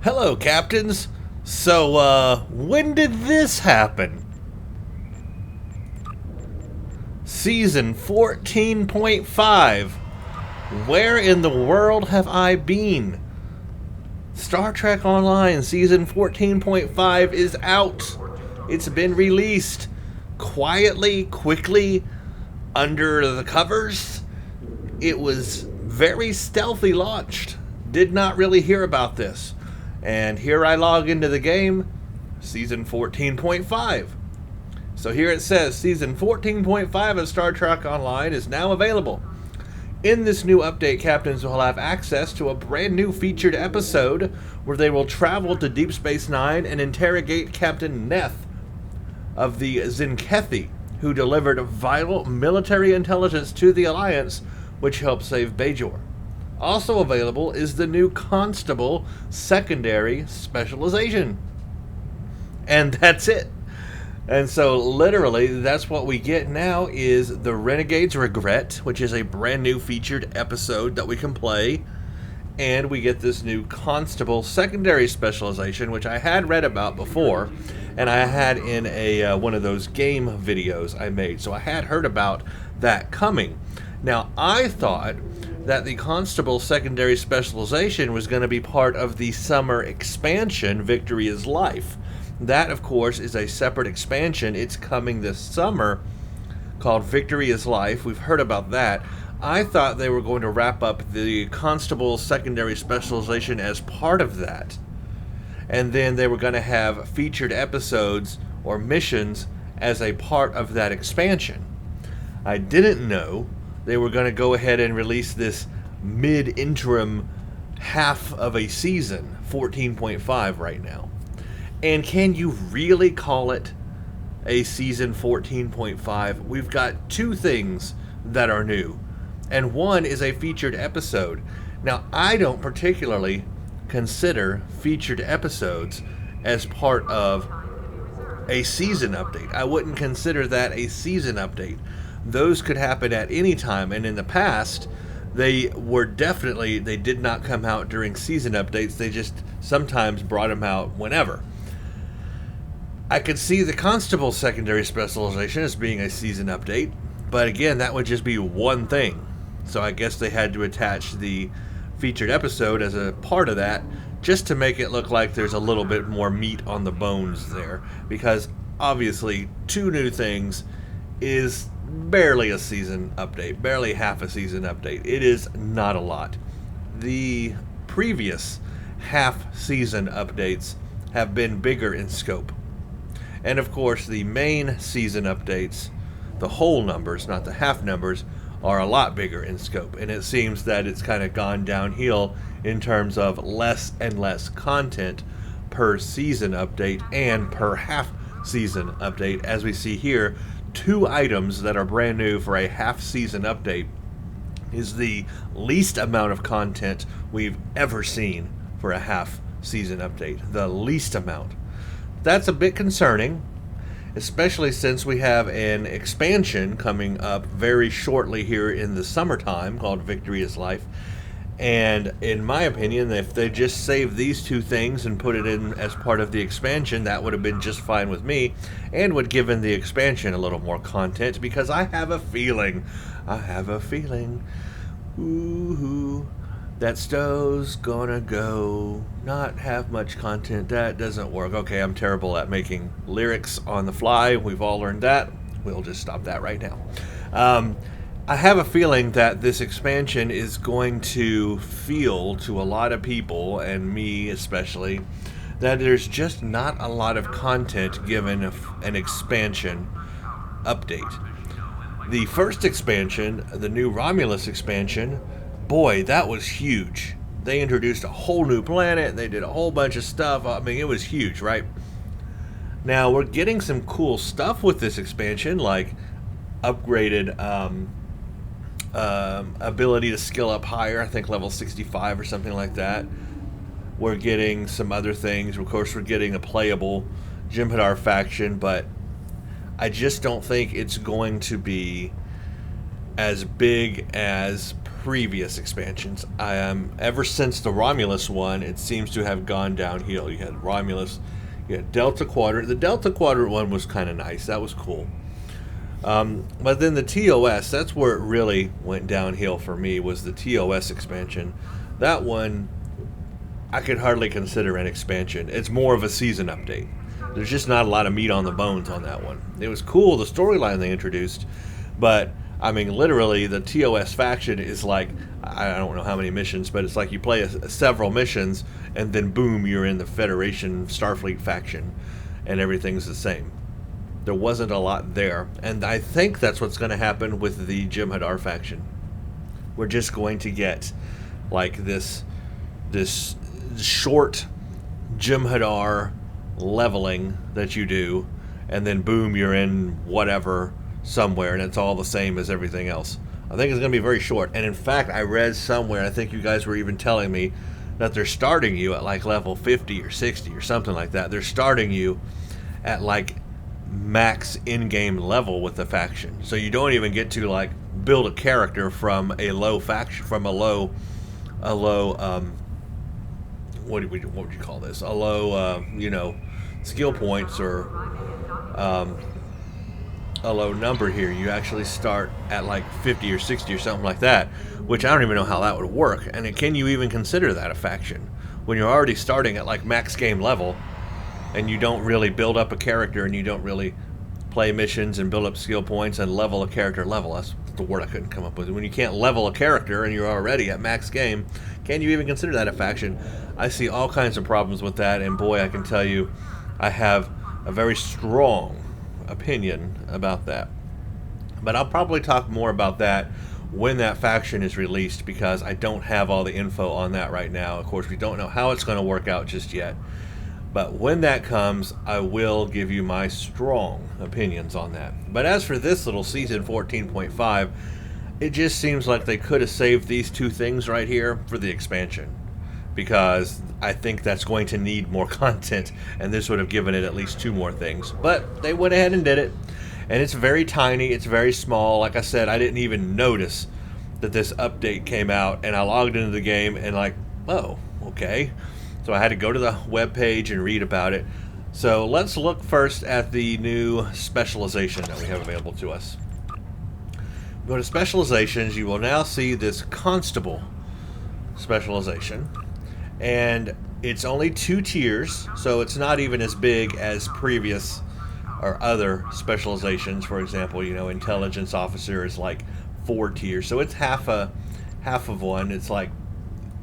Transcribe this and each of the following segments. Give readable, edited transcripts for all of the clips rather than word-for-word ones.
Hello, captains. So, when did this happen? Season 14.5. Where in the world have I been? Star Trek Online Season 14.5 is out. It's been released. Quietly, quickly, under the covers. It was very stealthy launched. Did not really hear about this. And here I log into the game, Season 14.5. So here it says, Season 14.5 of Star Trek Online is now available. In this new update, captains will have access to a brand new featured episode where they will travel to Deep Space Nine and interrogate Captain Neth of the Zinkethi, who delivered vital military intelligence to the Alliance, which helped save Bajor. Also available is the new Constable Secondary Specialization. And that's it. And so literally that's what we get now is the Renegade's Regret, which is a brand new featured episode that we can play. And we get this new Constable Secondary Specialization, which I had read about before, and I had in a one of those game videos I made. So I had heard about that coming. Now I thought that the Constable Secondary Specialization was going to be part of the summer expansion, Victory is Life. That, of course, is a separate expansion. It's coming this summer called Victory is Life. We've heard about that. I thought they were going to wrap up the Constable Secondary Specialization as part of that. And then they were going to have featured episodes or missions as a part of that expansion. I didn't know they were going to go ahead and release this mid-interim half of a season, 14.5 right now. And can you really call it a season 14.5? We've got two things that are new, and one is a featured episode. Now, I don't particularly consider featured episodes as part of a season update. I wouldn't consider that a season update. Those could happen at any time, and in the past, they did not come out during season updates. They just sometimes brought them out whenever. I could see the Constable Secondary Specialization as being a season update, but again, that would just be one thing. So I guess they had to attach the featured episode as a part of that, just to make it look like there's a little bit more meat on the bones there, because obviously two new things is barely a season update, barely half a season update. It is not a lot. The previous half season updates have been bigger in scope. And of course, the main season updates, the whole numbers, not the half numbers, are a lot bigger in scope. And it seems that it's kind of gone downhill in terms of less and less content per season update and per half season update. As we see here, 2 items that are brand new for a half season update is the least amount of content we've ever seen for a half season update. The least amount. That's a bit concerning, especially since we have an expansion coming up very shortly here in the summertime called Victory is Life. And in my opinion, if they just saved these 2 things and put it in as part of the expansion, that would have been just fine with me and would give in the expansion a little more content, because I have a feeling, ooh, that Stowe's gonna go not have much content. That doesn't work. Okay, I'm terrible at making lyrics on the fly. We've all learned that. We'll just stop that right now. I have a feeling that this expansion is going to feel to a lot of people, and me especially, that there's just not a lot of content given an expansion update. The first expansion, the new Romulus expansion, boy, that was huge. They introduced a whole new planet. They did a whole bunch of stuff. I mean, it was huge, right? Now, we're getting some cool stuff with this expansion, like upgraded ability to skill up higher, I think level 65 or something like that. We're getting some other things. Of course, we're getting a playable Jem'Hadar faction, but I just don't think it's going to be as big as previous expansions. Ever since the Romulus one, it seems to have gone downhill. You had Romulus, you had Delta Quadrant. The Delta Quadrant one was kind of nice. That was cool. But then the TOS, that's where it really went downhill for me, was the TOS expansion. That one, I could hardly consider an expansion. It's more of a season update. There's just not a lot of meat on the bones on that one. It was cool, the storyline they introduced, but I mean, literally, the TOS faction is like, I don't know how many missions, but it's like you play several missions, and then boom, you're in the Federation Starfleet faction, and everything's the same. There wasn't a lot there, and I think that's what's going to happen with the Jem'Hadar faction. We're just going to get like this short Jem'Hadar leveling that you do, and then boom, you're in whatever somewhere, and it's all the same as everything else. I think it's going to be very short. And in fact, I read somewhere, I think you guys were even telling me, that they're starting you at like level 50 or 60 or something like that. They're starting you at like max in-game level with the faction. So you don't even get to like build a character from a low faction, from a low what would you call this? A low skill points, or a low number here. You actually start at like 50 or 60 or something like that, which I don't even know how that would work. And can you even consider that a faction when you're already starting at like max game level, and you don't really build up a character, and you don't really play missions and build up skill points and level a character level? That's the word I couldn't come up with. When you can't level a character and you're already at max game, can you even consider that a faction? I see all kinds of problems with that, and boy, I can tell you, I have a very strong opinion about that. But I'll probably talk more about that when that faction is released, because I don't have all the info on that right now. Of course, we don't know how it's going to work out just yet. But when that comes, I will give you my strong opinions on that. But as for this little season 14.5, it just seems like they could have saved these two things right here for the expansion, because I think that's going to need more content, and this would have given it at least two more things. But they went ahead and did it, and it's very tiny, it's very small. Like I said, I didn't even notice that this update came out, and I logged into the game and like, oh, okay. So I had to go to the web page and read about it. So let's look first at the new specialization that we have available to us. Go to specializations. You will now see this constable specialization, and it's only 2 tiers, so it's not even as big as previous or other specializations. For example, intelligence officer is like 4 tiers, so it's half of one. It's like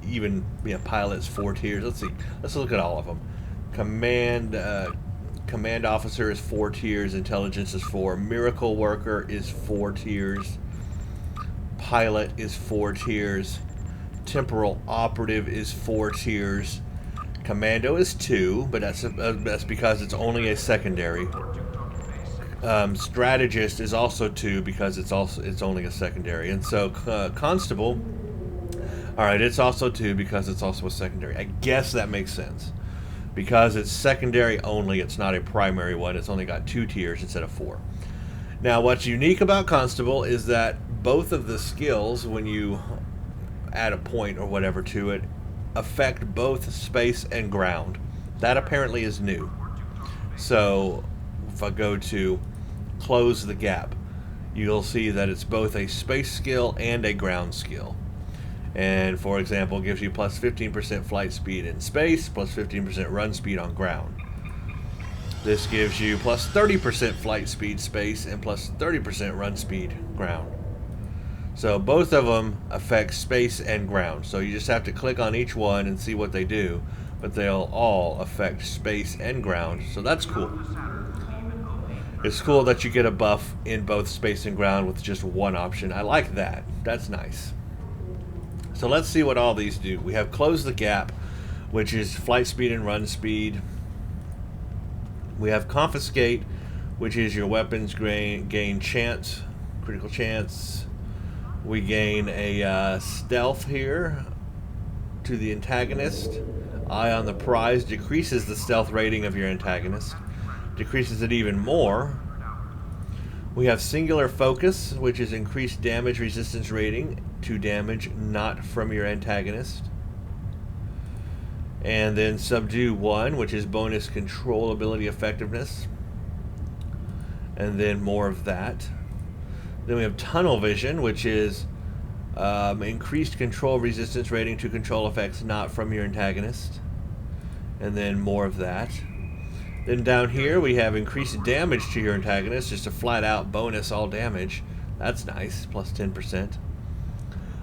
even pilot's 4 tiers. Let's look at all of them. Command officer is 4 tiers. Intelligence is 4. Miracle worker is 4 tiers. Pilot is 4 tiers. Temporal operative is 4 tiers. Commando is 2, but that's because it's only a secondary. Strategist is also 2 because it's only a secondary. And so constable, all right, it's also 2 because it's also a secondary. I guess that makes sense. Because it's secondary only, it's not a primary one. It's only got 2 tiers instead of 4. Now, what's unique about constable is that both of the skills, when you add a point or whatever to it, affect both space and ground. That apparently is new. So if I go to close the gap, you'll see that it's both a space skill and a ground skill. And for example, gives you plus 15% flight speed in space, plus 15% run speed on ground. This gives you plus 30% flight speed space and plus 30% run speed ground. So both of them affect space and ground. So you just have to click on each one and see what they do, but they'll all affect space and ground. So that's cool. It's cool that you get a buff in both space and ground with just one option. I like that. That's nice. So let's see what all these do. We have close the gap, which is flight speed and run speed. We have confiscate, which is your weapons gain chance, critical chance. We gain a stealth here to the antagonist. Eye on the prize decreases the stealth rating of your antagonist. Decreases it even more We have Singular Focus, which is increased damage resistance rating to damage not from your antagonist. And then Subdue 1, which is bonus control ability effectiveness. And then more of that. Then we have Tunnel Vision, which is increased control resistance rating to control effects not from your antagonist. And then more of that. Then down here we have increased damage to your antagonist, just a flat out bonus all damage. That's nice, plus 10%.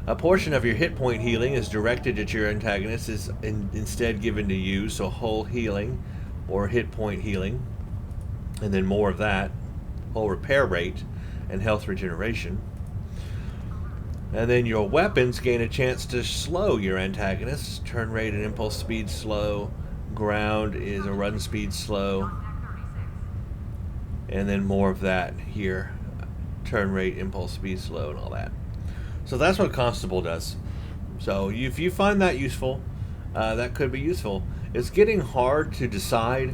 A portion of your hit point healing is directed at your antagonist, is instead given to you, so whole healing or hit point healing. And then more of that, whole repair rate and health regeneration. And then your weapons gain a chance to slow your antagonist. Turn rate and impulse speed slow. Ground is a run speed slow. And then more of that here. Turn rate, impulse speed slow, and all that. So that's what Constable does. So if you find that useful, that could be useful. It's getting hard to decide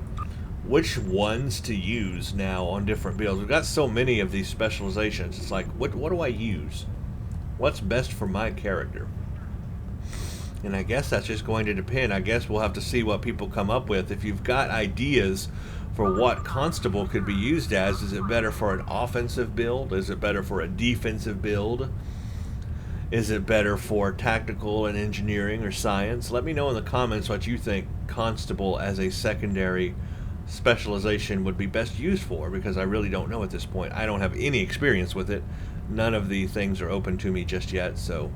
which ones to use now on different builds. We've got so many of these specializations. It's like, what do I use? What's best for my character? And I guess that's just going to depend. I guess we'll have to see what people come up with. If you've got ideas for what Constable could be used as, is it better for an offensive build? Is it better for a defensive build? Is it better for tactical and engineering or science? Let me know in the comments what you think Constable as a secondary specialization would be best used for, because I really don't know at this point. I don't have any experience with it. None of the things are open to me just yet, so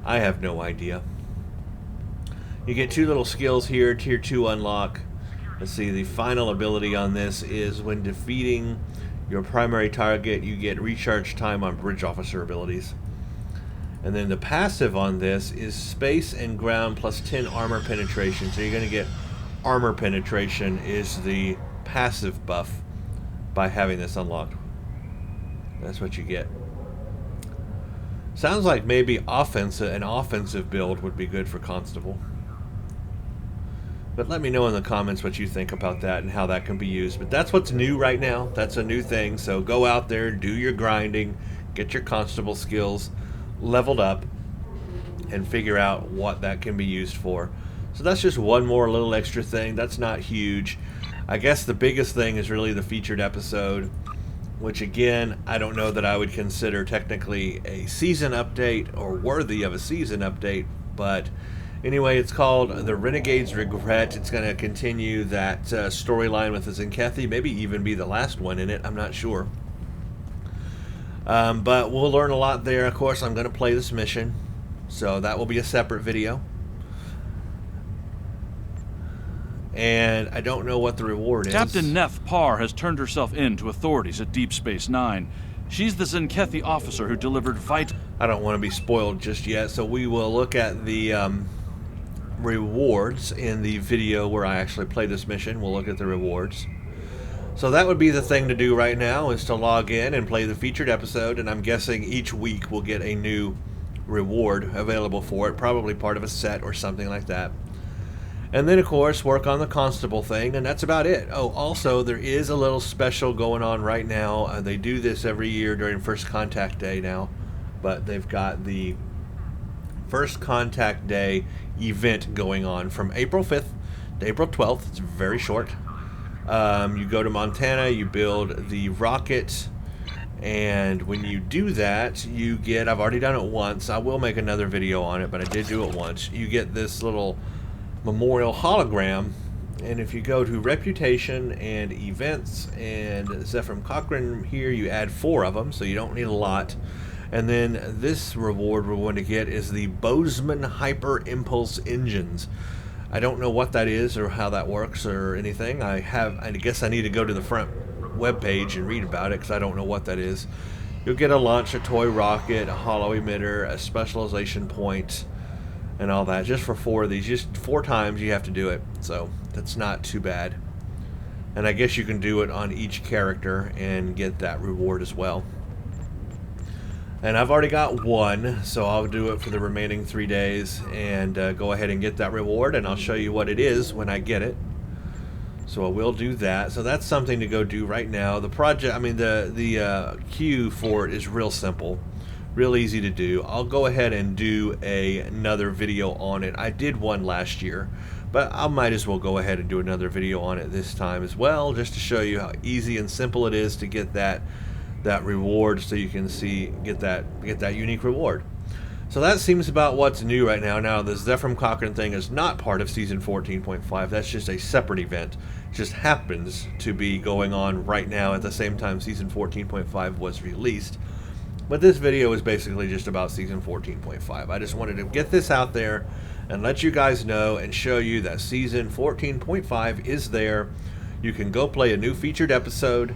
I have no idea. You get 2 little skills here, Tier 2 unlock. Let's see, the final ability on this is when defeating your primary target, you get recharge time on bridge officer abilities. And then the passive on this is space and ground plus 10 armor penetration. So you're going to get armor penetration is the passive buff by having this unlocked. That's what you get. Sounds like maybe an offensive build would be good for Constable. But let me know in the comments what you think about that and how that can be used. But that's what's new right now. That's a new thing. So go out there, do your grinding, get your Constable skills leveled up, and figure out what that can be used for. So that's just one more little extra thing. That's not huge. I guess the biggest thing is really the featured episode, which again, I don't know that I would consider technically a season update or worthy of a season update, but anyway, it's called The Renegade's Regret. It's going to continue that storyline with Zenkethi, maybe even be the last one in it. I'm not sure. But we'll learn a lot there. Of course, I'm going to play this mission, so that will be a separate video. And I don't know what the reward is. Captain Neff Parr has turned herself in to authorities at Deep Space Nine. She's the Zenkethi officer who delivered vital... I don't want to be spoiled just yet, so we will look at the rewards in the video where I actually play this mission. We'll look at the rewards. So that would be the thing to do right now, is to log in and play the featured episode, and I'm guessing each week we'll get a new reward available for it, probably part of a set or something like that. And then, of course, work on the Constable thing, and that's about it. Oh, also, there is a little special going on right now. They do this every year during First Contact Day now, but they've got the First Contact Day event going on from April 5th to April 12th. It's very short. You go to Montana, you build the rocket, and when you do that, you get, I've already done it once. I will make another video on it, but I did do it once. You get this little memorial hologram, and if you go to Reputation and Events and Zephram Cochrane here, you add 4 of them, so you don't need a lot. And then this reward we're going to get is the Bozeman Hyper Impulse Engines. I don't know what that is or how that works or anything. I guess I need to go to the front web page and read about it, because I don't know what that is. You'll get a launch, a toy rocket, a hollow emitter, a specialization point, and all that, just for 4 of these. Just 4 times you have to do it, so that's not too bad. And I guess you can do it on each character and get that reward as well. And I've already got 1, so I'll do it for the remaining 3 days and go ahead and get that reward, and I'll show you what it is when I get it. So I will do that. So that's something to go do right now. The project, I mean, the queue for it is real simple, real easy to do. I'll go ahead and do another video on it. I did one last year, but I might as well go ahead and do another video on it this time as well, just to show you how easy and simple it is to get that reward, so you can get that unique reward. So that seems about what's new right now. Now, the Zephram Cochrane thing is not part of Season 14.5. That's just a separate event. It just happens to be going on right now at the same time Season 14.5 was released. But this video is basically just about Season 14.5. I just wanted to get this out there and let you guys know and show you that Season 14.5 is there. You can go play a new featured episode.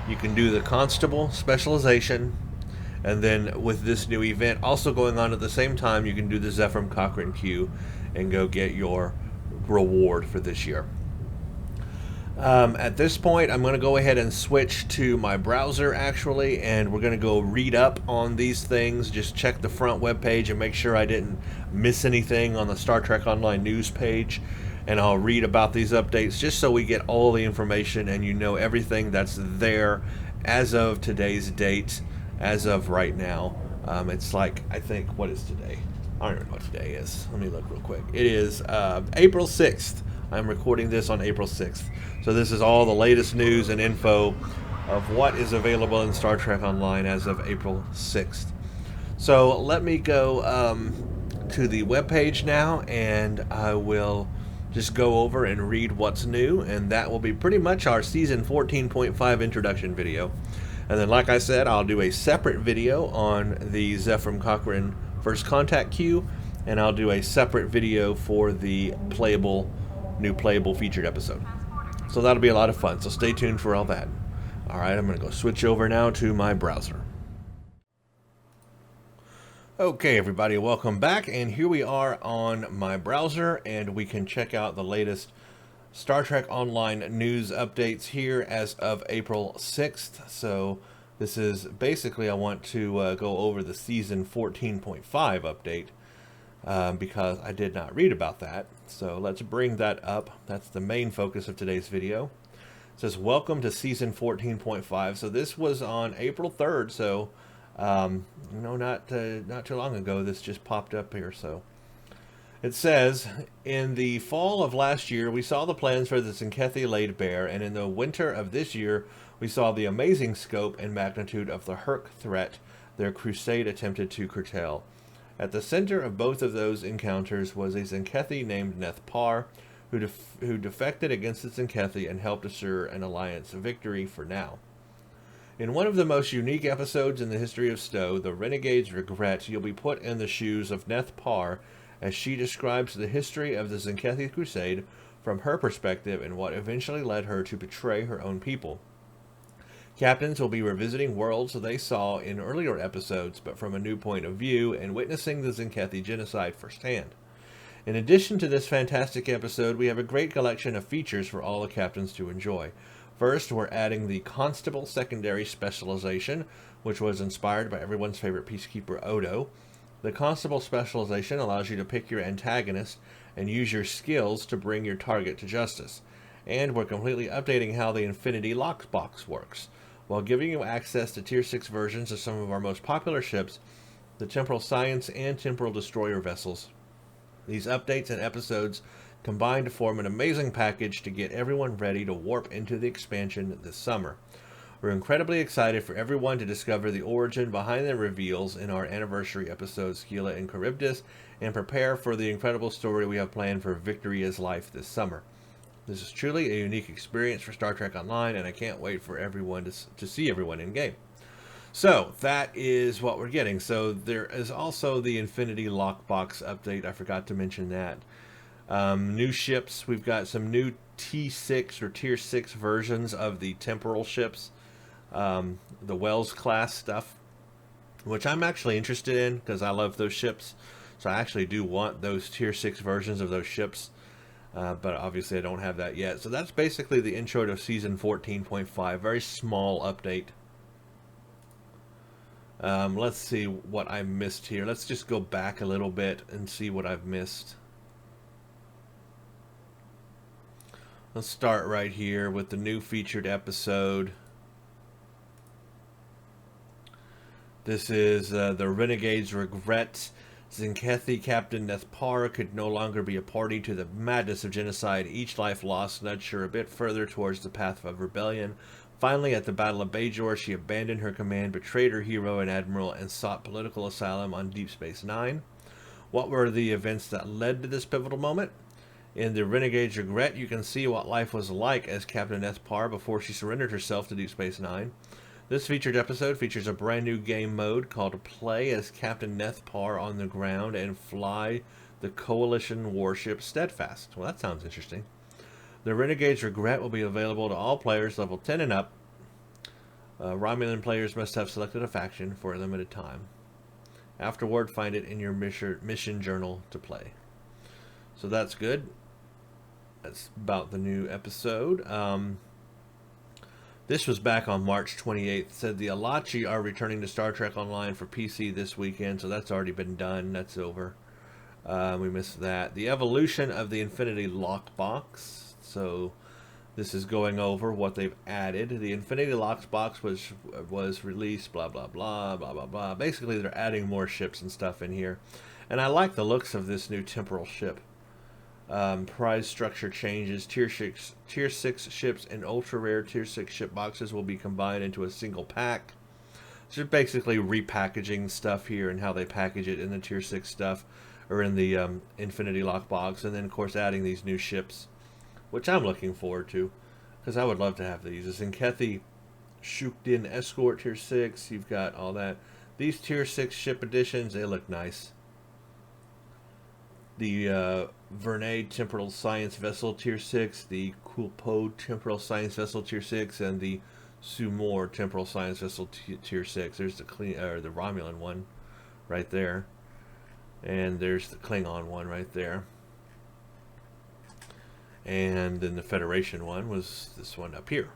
You can do the Constable Specialization. And then with this new event also going on at the same time, you can do the Zephram Cochrane queue and go get your reward for this year. At this point, I'm going to go ahead and switch to my browser, actually, and we're going to go read up on these things. Just check the front web page and make sure I didn't miss anything on the Star Trek Online news page. And I'll read about these updates just so we get all the information and you know everything that's there as of today's date. As of right now, it's like, I think, what is today? I don't even know what today is. Let me look real quick. It is April 6th. I'm recording this on April 6th. So this is all the latest news and info of what is available in Star Trek Online as of April 6th. So let me go to the webpage now, and I will just go over and read what's new, and that will be pretty much our Season 14.5 introduction video. And then, like I said, I'll do a separate video on the Zephram Cochrane First Contact queue, and I'll do a separate video for the new playable featured episode. So that'll be a lot of fun, so stay tuned for all that. Alright, I'm going to go switch over now to my browser. Okay, everybody, welcome back, and here we are on my browser, and we can check out the latest Star Trek Online news updates here as of April 6th. So this is basically, I want to go over the Season 14.5 update because I did not read about that. So let's bring that up. That's the main focus of today's video. It says, welcome to Season 14.5. So this was on April 3rd. So, not too long ago, this just popped up here. So it says, in the fall of last year, we saw the plans for the Tzenkethi laid bare, and in the winter of this year, we saw the amazing scope and magnitude of the Herc threat their crusade attempted to curtail. At the center of both of those encounters was a Tzenkethi named Neth Par, who defected against the Tzenkethi and helped assure an alliance victory for now. In one of the most unique episodes in the history of STO, the Renegades regret you'll be put in the shoes of Neth Par, as she describes the history of the Tzenkethi Crusade from her perspective and what eventually led her to betray her own people. Captains will be revisiting worlds they saw in earlier episodes, but from a new point of view, and witnessing the Tzenkethi genocide firsthand. In addition to this fantastic episode, we have a great collection of features for all the captains to enjoy. First, we're adding the Constable Secondary Specialization, which was inspired by everyone's favorite peacekeeper Odo. The Constable Specialization allows you to pick your antagonist and use your skills to bring your target to justice. And we're completely updating how the Infinity Lockbox works, while giving you access to Tier 6 versions of some of our most popular ships, the Temporal Science and Temporal Destroyer vessels. These updates and episodes combine to form an amazing package to get everyone ready to warp into the expansion this summer. We're incredibly excited for everyone to discover the origin behind the reveals in our anniversary episodes Skila and Charybdis, and prepare for the incredible story we have planned for Victory is Life this summer. This is truly a unique experience for Star Trek Online, and I can't wait for everyone to see everyone in game. So that is what we're getting. So there is also the Infinity Lockbox update. I forgot to mention that. New ships. We've got some new T6 or Tier 6 versions of the temporal ships. The Wells class stuff, which I'm actually interested in because I love those ships. So I actually do want those Tier 6 versions of those ships. But obviously I don't have that yet. So that's basically the intro to Season 14.5. Very small update. Let's see what I missed here. Let's just go back a little bit and see what I've missed. Let's start right here with the new featured episode. This is the Renegade's Regret. Zinkethi Captain Nethpar could no longer be a party to the madness of genocide. Each life lost nudged her a bit further towards the path of rebellion. Finally, at the Battle of Bajor, she abandoned her command, betrayed her hero and admiral, and sought political asylum on Deep Space Nine. What were the events that led to this pivotal moment? In the Renegade's Regret, you can see what life was like as Captain Nethpar before she surrendered herself to Deep Space Nine. This featured episode features a brand new game mode called Play as Captain Nethpar on the ground and fly the Coalition warship Steadfast. Well, that sounds interesting. The Renegade's Regret will be available to all players level 10 and up. Romulan players must have selected a faction for a limited time. Afterward, find it in your mission journal to play. So that's good. That's about the new episode. This was back on March 28th. It said the Alachi are returning to Star Trek Online for PC this weekend, so that's already been done. That's over. We missed that. The evolution of the Infinity Lockbox. So this is going over what they've added. The Infinity Lockbox was released, blah, blah, blah, blah, blah, blah. Basically, they're adding more ships and stuff in here. And I like the looks of this new temporal ship. Prize structure changes. Tier 6 ships and ultra-rare Tier 6 ship boxes will be combined into a single pack. So you're basically repackaging stuff here and how they package it in the Tier 6 stuff, or in the Infinity Lockbox, and then, of course, adding these new ships, which I'm looking forward to, because I would love to have these. This Zinkethi Shukdin Escort Tier 6, you've got all that. These Tier 6 ship editions, they look nice. The Vernay Temporal Science Vessel Tier 6, the Kulpo Temporal Science Vessel Tier 6, and the Sumor Temporal Science Vessel Tier 6. There's the the Romulan one right there. And there's the Klingon one right there. And then the Federation one was this one up here.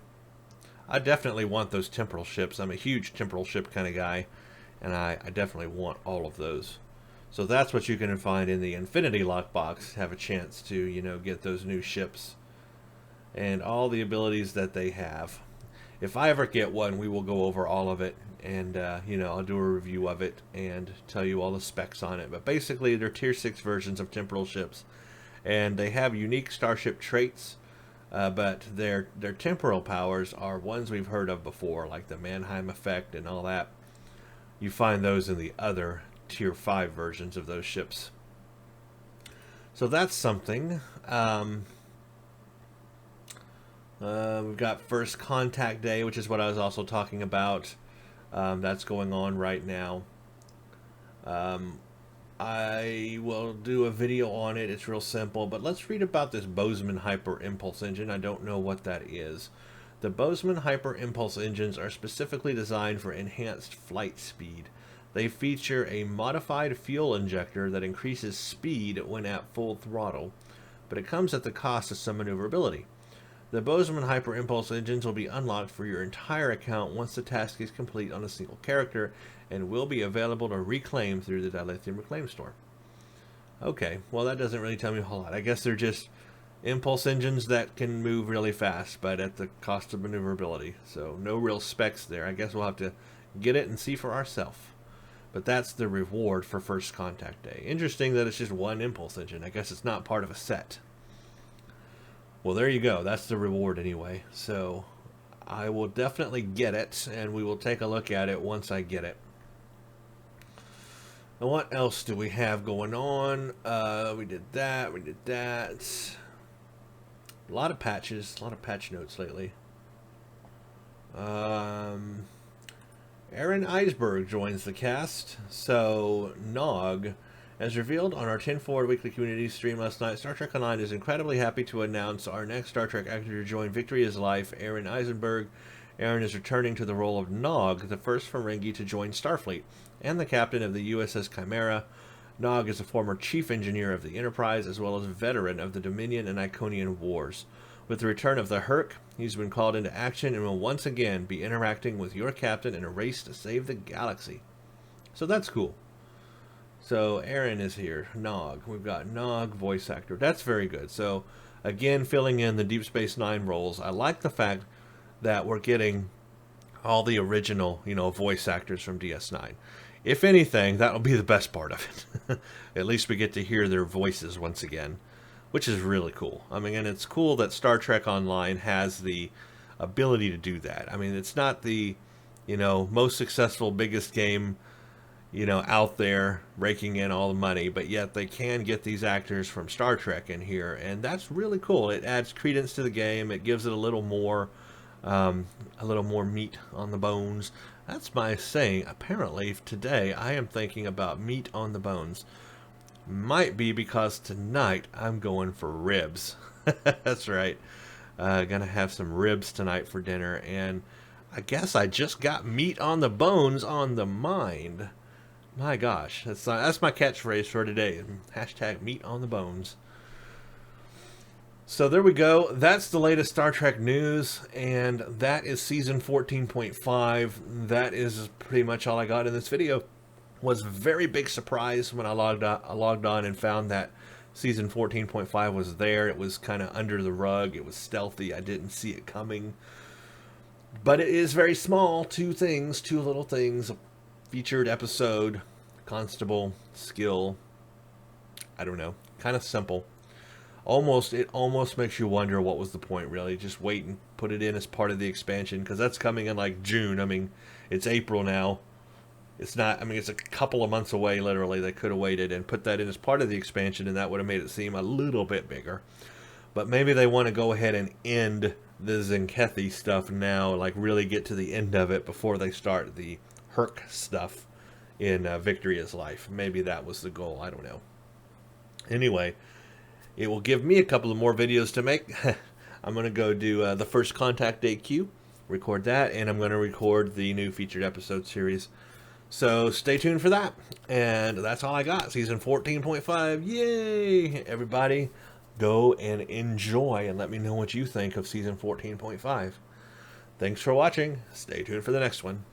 I definitely want those temporal ships. I'm a huge temporal ship kind of guy, and I definitely want all of those. So that's what you can find in the Infinity Lockbox. Have a chance to, you know, get those new ships and all the abilities that they have. If I ever get one, we will go over all of it, and you know, I'll do a review of it and tell you all the specs on it. But basically, they're Tier 6 versions of temporal ships, and they have unique starship traits, but their temporal powers are ones we've heard of before, like the Mannheim effect and all that. You find those in the other Tier 5 versions of those ships. So that's something. We've got First Contact Day, which is what I was also talking about. That's going on right now. I will do a video on it. It's real simple, but let's read about this Bozeman Hyper Impulse Engine. I don't know what that is. The Bozeman Hyper Impulse engines are specifically designed for enhanced flight speed. They feature a modified fuel injector that increases speed when at full throttle, but it comes at the cost of some maneuverability. The Bozeman Hyper Impulse engines will be unlocked for your entire account once the task is complete on a single character, and will be available to reclaim through the Dilithium Reclaim Store. Okay, well that doesn't really tell me a whole lot. I guess they're just impulse engines that can move really fast, but at the cost of maneuverability. So no real specs there. I guess we'll have to get it and see for ourselves. But that's the reward for First Contact Day. Interesting that it's just one impulse engine. I guess it's not part of a set. Well, there you go. That's the reward anyway. So I will definitely get it, and we will take a look at it once I get it. And what else do we have going on? We did that. We did that. A lot of patches. A lot of patch notes lately. Aaron Eisberg joins the cast. So, Nog, as revealed on our 10-4 weekly community stream last night, Star Trek Online is incredibly happy to announce our next Star Trek actor to join Victory is Life, Aaron Eisenberg. Aaron is returning to the role of Nog, the first Ferengi to join Starfleet, and the captain of the USS Chimera. Nog is a former chief engineer of the Enterprise, as well as a veteran of the Dominion and Iconian Wars. With the return of the Herc, he's been called into action and will once again be interacting with your captain in a race to save the galaxy. So that's cool. So Aaron is here. Nog. We've got Nog, voice actor. That's very good. So again, filling in the Deep Space Nine roles. I like the fact that we're getting all the original, voice actors from DS9. If anything, that'll be the best part of it. At least we get to hear their voices once again, which is really cool. I mean, and it's cool that Star Trek Online has the ability to do that. I mean, it's not the, most successful, biggest game, out there raking in all the money, but yet they can get these actors from Star Trek in here, and that's really cool. It adds credence to the game. It gives it a little more meat on the bones. That's my saying. Apparently, today I am thinking about meat on the bones. Might be because tonight I'm going for ribs. That's right. Gonna have some ribs tonight for dinner, and I guess I just got meat on the bones on the mind. My gosh, that's my catchphrase for today. Hashtag meat on the bones. So there we go. That's the latest Star Trek news, and that is season 14.5. That is pretty much all I got in this video. Was a very big surprise when I logged on and found that season 14.5 was there. It was kind of under the rug. It was stealthy. I didn't see it coming. But it is very small. Two little things. A featured episode, constable, skill. I don't know. Kind of simple. It almost makes you wonder what was the point, really. Just wait and put it in as part of the expansion, because that's coming in like June. I mean, it's April now. It's not, it's a couple of months away, literally. They could have waited and put that in as part of the expansion, and that would have made it seem a little bit bigger. But maybe they want to go ahead and end the Zenkethi stuff now, like really get to the end of it before they start the Herc stuff in Victory is Life. Maybe that was the goal. I don't know. Anyway, it will give me a couple of more videos to make. I'm going to go do the First Contact Day Q, record that, and I'm going to record the new featured episode series. So stay tuned for that. And that's all I got. Season 14.5. Yay! Everybody, go and enjoy and let me know what you think of season 14.5. Thanks for watching. Stay tuned for the next one.